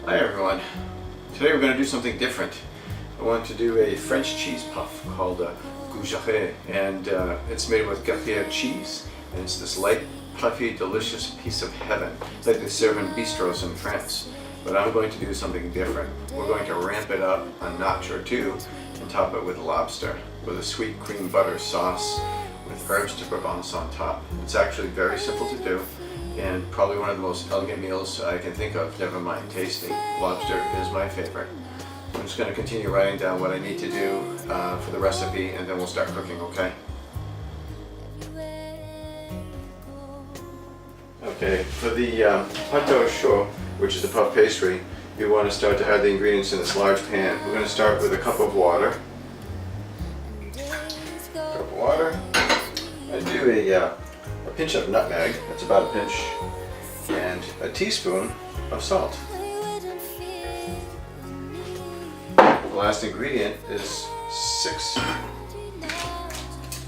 Hi everyone. Today we're going to do something different. I want to do a French cheese puff called Gougeres, and it's made with Gruyere cheese, and it's this light, puffy, delicious piece of heaven, like they serve in bistros in France. But I'm going to do something different. We're going to ramp it up a notch or two and top it with lobster, with a sweet cream butter sauce with herbs de Provence on top. It's actually very simple to do, and probably one of the most elegant meals I can think of, never mind tasty. Lobster is my favorite. I'm just going to continue writing down what I need to do for the recipe, and then we'll start cooking, okay? Okay, for the pâte chaud, which is the puff pastry, you want to start to add the ingredients in this large pan. We're going to start with a cup of water. I do a pinch of nutmeg, that's about a pinch, and a teaspoon of salt. The last ingredient is 6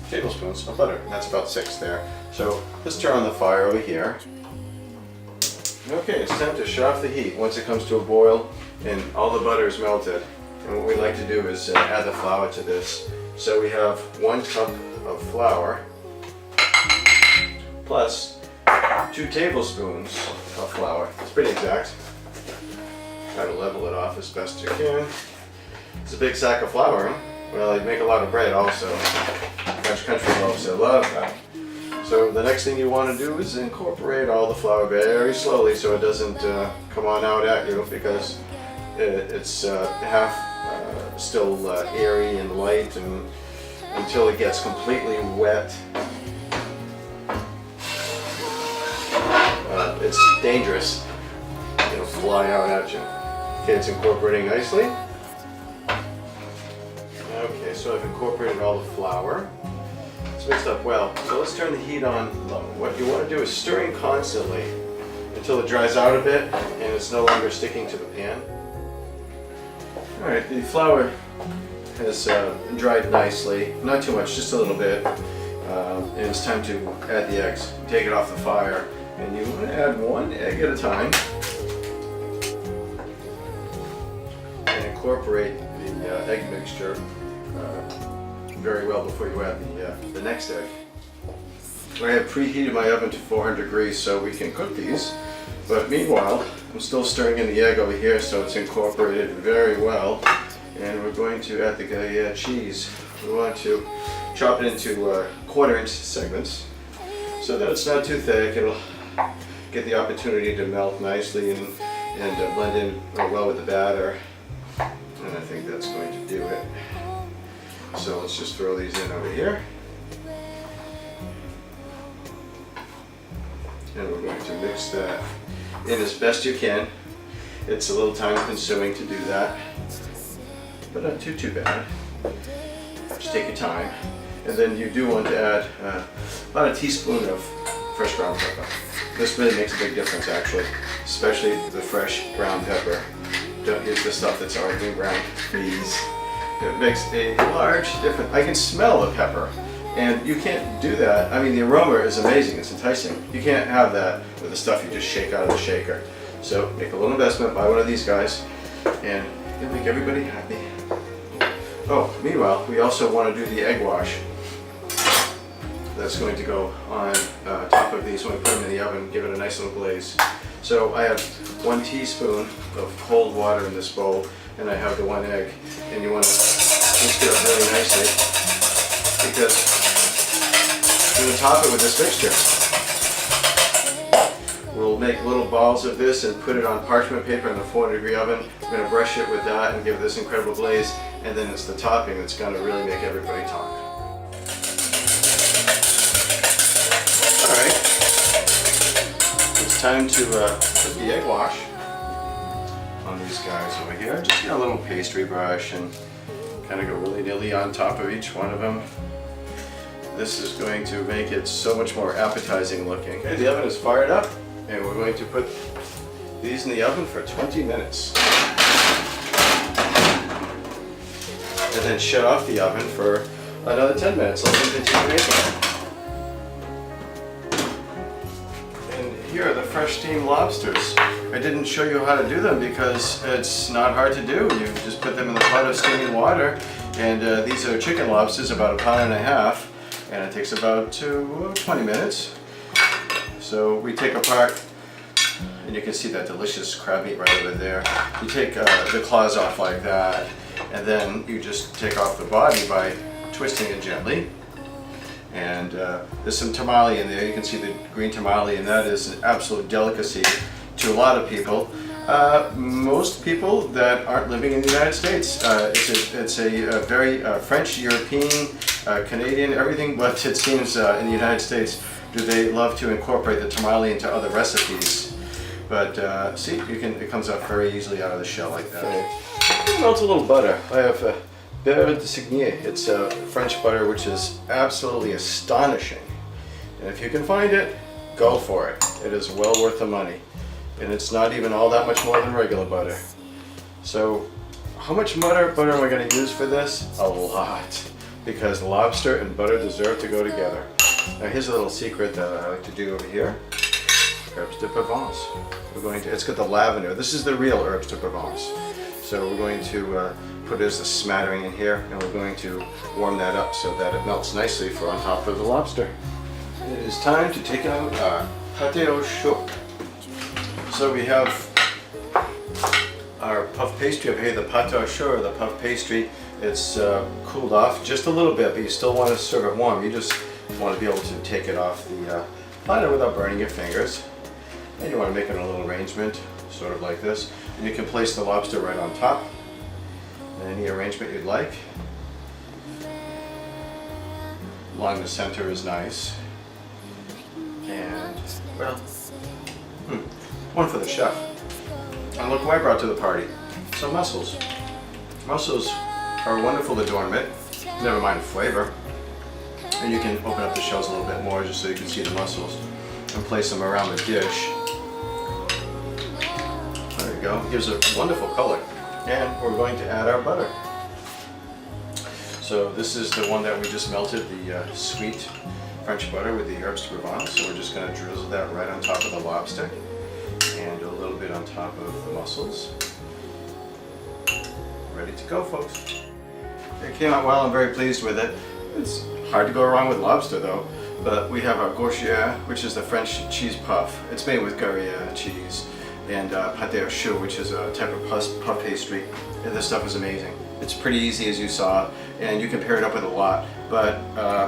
tablespoons of butter, and that's about 6 there. So let's turn on the fire over here. Okay, it's time to shut off the heat once it comes to a boil and all the butter is melted. And what we like to do is add the flour to this. So we have 1 cup of flour plus 2 tablespoons of flour. It's pretty exact. Try to level it off as best you can. It's a big sack of flour. Well, I make a lot of bread also. French country loaves, I love that. So the next thing you want to do is incorporate all the flour very slowly so it doesn't come on out at you, because it's half still airy and light, and until it gets completely wet. It's dangerous. It'll fly out at you. Okay, it's incorporating nicely. Okay, so I've incorporated all the flour. It's mixed up well. So let's turn the heat on low. What you want to do is stirring constantly until it dries out a bit and it's no longer sticking to the pan. Alright, the flour has dried nicely. Not too much, just a little bit. And it's time to add the eggs. Take it off the fire, and you want to add 1 egg at a time and incorporate the egg mixture very well before you add the next egg. I have preheated my oven to 400 degrees so we can cook these, but meanwhile I'm still stirring in the egg over here so it's incorporated very well, and we're going to add the Gruyere cheese. We want to chop it into 1/4-inch segments so that it's not too thick. It'll get the opportunity to melt nicely and blend in well with the batter, and I think that's going to do it. So let's just throw these in over here. And we're going to mix that in as best you can. It's a little time consuming to do that, but not too bad. Just take your time. And then you do want to add about a teaspoon of fresh ground pepper. This really makes a big difference actually, especially the fresh ground pepper. Don't use the stuff that's already been ground, please. It makes a large difference. I can smell the pepper, and you can't do that. I mean, the aroma is amazing, it's enticing. You can't have that with the stuff you just shake out of the shaker. So make a little investment, buy one of these guys, and it'll make everybody happy. Oh, meanwhile, we also want to do the egg wash. That's going to go on top of these when we put them in the oven, give it a nice little glaze. So I have 1 teaspoon of cold water in this bowl, and I have the 1 egg, and you want to mix it up really nicely, because we're going to top it with this mixture. We'll make little balls of this and put it on parchment paper in the 400-degree oven. We're going to brush it with that and give it this incredible glaze, and then it's the topping that's going to really make everybody talk. Alright, it's time to put the egg wash on these guys over here. Just get a little pastry brush and kind of go willy-nilly on top of each one of them. This is going to make it so much more appetizing looking. Okay, the oven is fired up, and we're going to put these in the oven for 20 minutes. And then shut off the oven for another 10 minutes. Let them continue making. And here are the fresh steamed lobsters. I didn't show you how to do them because it's not hard to do. You just put them in the pot of steaming water, and these are chicken lobsters, about 1.5 pounds, and it takes about 20 minutes. So we take apart, and you can see that delicious crab meat right over there. You take the claws off like that, and then you just take off the body by twisting it gently. And there's some tamale in there. You can see the green tamale, and that is an absolute delicacy to a lot of people. Most people that aren't living in the United States. It's a very French, European, Canadian, everything, but it seems in the United States do they love to incorporate the tamale into other recipes. But see, it comes out very easily out of the shell like that. It melts a little butter. I have beurre de Signier. It's French butter, which is absolutely astonishing. And if you can find it, go for it. It is well worth the money. And it's not even all that much more than regular butter. So how much butter am I going to use for this? A lot. Because lobster and butter deserve to go together. Now here's a little secret that I like to do over here. Herbs de Provence. It's got the lavender. This is the real herbs de Provence. So we're going to put as a smattering in here, and we're going to warm that up so that it melts nicely for on top of the lobster. It is time to take out our pâté au choux. So we have our puff pastry up here, the pâté au choux, or the puff pastry. It's cooled off just a little bit, but you still want to serve it warm. You just want to be able to take it off the platter without burning your fingers. And you want to make it a little arrangement, sort of like this. And you can place the lobster right on top. Any arrangement you'd like. Along the center is nice. And, well, one for the chef. And look what I brought to the party. Some mussels. Mussels are a wonderful adornment, never mind flavor. And you can open up the shells a little bit more just so you can see the mussels and place them around the dish. There you go. It gives a wonderful color. And we're going to add our butter. So this is the one that we just melted, the sweet French butter with the herbs de Provence. So we're just going to drizzle that right on top of the lobster and a little bit on top of the mussels. Ready to go, folks. It came out well. I'm very pleased with it. It's hard to go wrong with lobster though. But we have our Gougeres, which is the French cheese puff. It's made with Gruyere cheese. And pâté au choux, which is a type of puff pastry. And this stuff is amazing. It's pretty easy, as you saw, and you can pair it up with a lot. But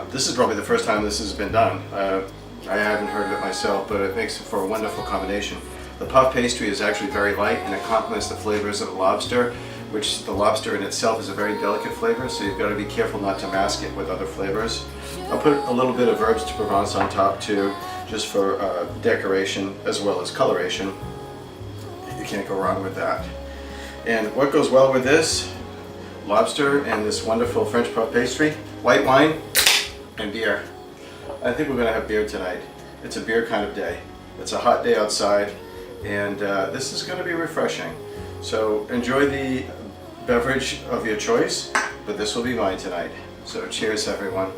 this is probably the first time this has been done. I haven't heard of it myself, but it makes for a wonderful combination. The puff pastry is actually very light, and it complements the flavors of the lobster, which the lobster in itself is a very delicate flavor, so you've got to be careful not to mask it with other flavors. I'll put a little bit of herbs de Provence on top too, just for decoration as well as coloration. You can't go wrong with that. And what goes well with this? Lobster and this wonderful French puff pastry, white wine, and beer. I think we're going to have beer tonight. It's a beer kind of day. It's a hot day outside, and this is going to be refreshing. So enjoy the beverage of your choice, but this will be mine tonight. So cheers, everyone.